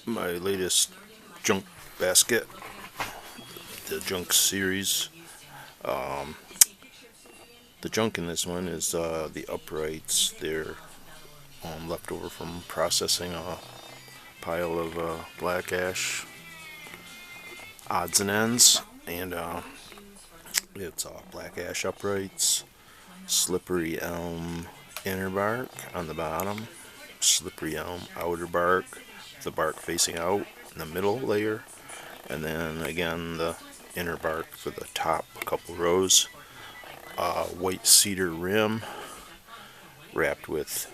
My latest junk basket, the junk series. The junk in this one is the uprights. They're left over from processing a pile of black ash odds and ends, and it's black ash uprights, slippery elm inner bark on the bottom, slippery elm outer bark, the bark facing out in the middle layer, and then again the inner bark for the top couple rows. White cedar rim wrapped with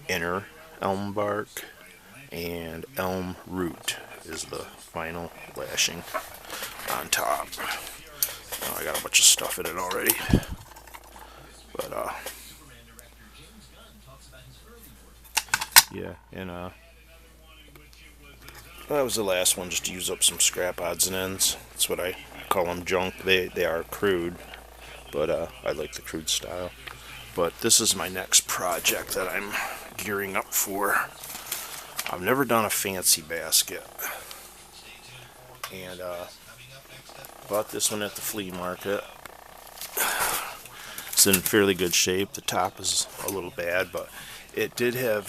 inner elm bark, and elm root is the final lashing on top. I got a bunch of stuff in it already, but yeah, and that was the last one, just to use up some scrap odds and ends. That's what I call them, junk. They are crude, but I like the crude style. But this is my next project that I'm gearing up for. I've never done a fancy basket, and bought this one at the flea market. It's in fairly good shape. The top is a little bad, but it did have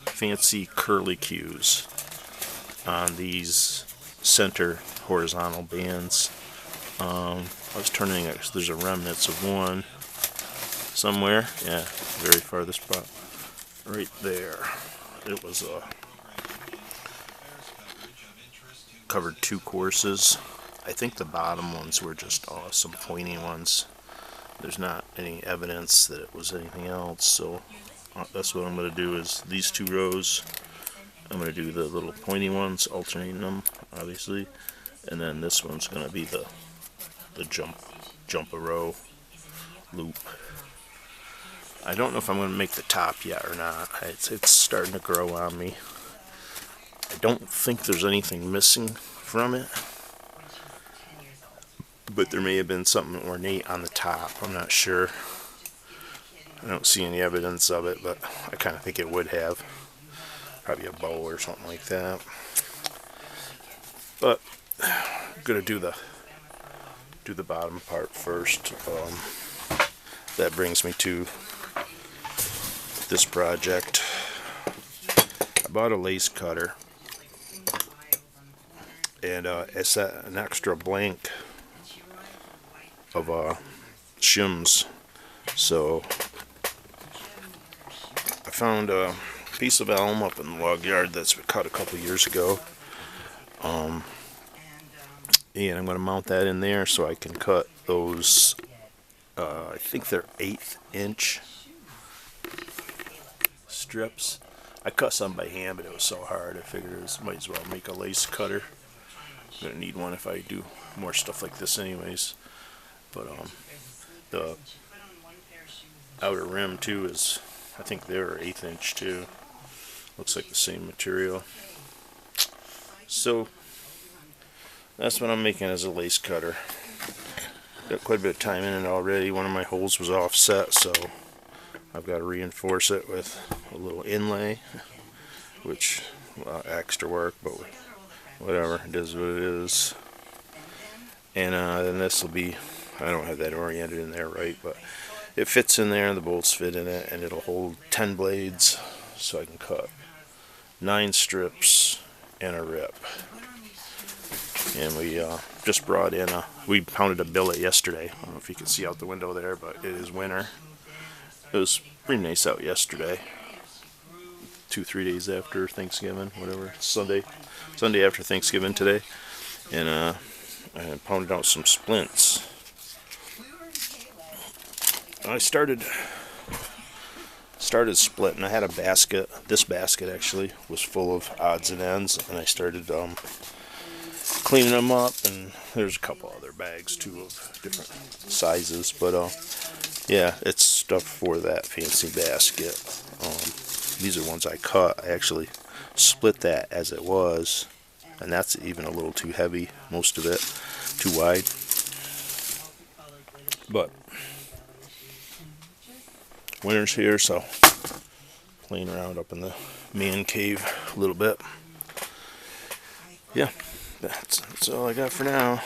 fancy curly cues on these center horizontal bands. I was turning it because there's a remnants of one somewhere. Yeah, very farthest spot. Right there. It was covered 2 courses. I think the bottom ones were just some pointy ones. There's not any evidence that it was anything else, so that's what I'm going to do is these 2 rows. I'm going to do the little pointy ones, alternating them, obviously, and then this one's going to be the jump a row loop. I don't know if I'm going to make the top yet or not. It's starting to grow on me. I don't think there's anything missing from it, but there may have been something ornate on the top. I'm not sure. I don't see any evidence of it, but I kind of think it would have. Probably a bow or something like that. But I'm gonna do the bottom part first. That brings me to this project. I bought a lace cutter, and it's an extra blank of shims. So I found a piece of elm up in the log yard that's been cut a couple years ago, and I'm going to mount that in there so I can cut those. I think they're 1/8 inch strips. I cut some by hand, but it was so hard I figured I might as well make a lace cutter. I'm going to need one if I do more stuff like this anyways. But the outer rim too is, I think they're 1/8 inch too. Looks like the same material. So that's what I'm making as a lace cutter. Got quite a bit of time in it already. One of my holes was offset, so I've got to reinforce it with a little inlay, which extra work, but whatever, it is what it is. And then this will be, I don't have that oriented in there right, but it fits in there, the bolts fit in it, and it'll hold 10 blades, so I can cut 9 strips and a rip. And we just brought in we pounded a billet yesterday. I don't know if you can see out the window there, but it is winter. It was pretty nice out yesterday. 2-3 days after Thanksgiving, whatever. Sunday after Thanksgiving today. And I pounded out some splints. I started splitting. I had a basket. This basket actually was full of odds and ends, and I started cleaning them up. And there's a couple other bags too of different sizes, but yeah, it's stuff for that fancy basket. These are ones I cut. I actually split that as it was, and that's even a little too heavy, most of it too wide. But winter's here, so playing around up in the man cave a little bit. Yeah, that's all I got for now.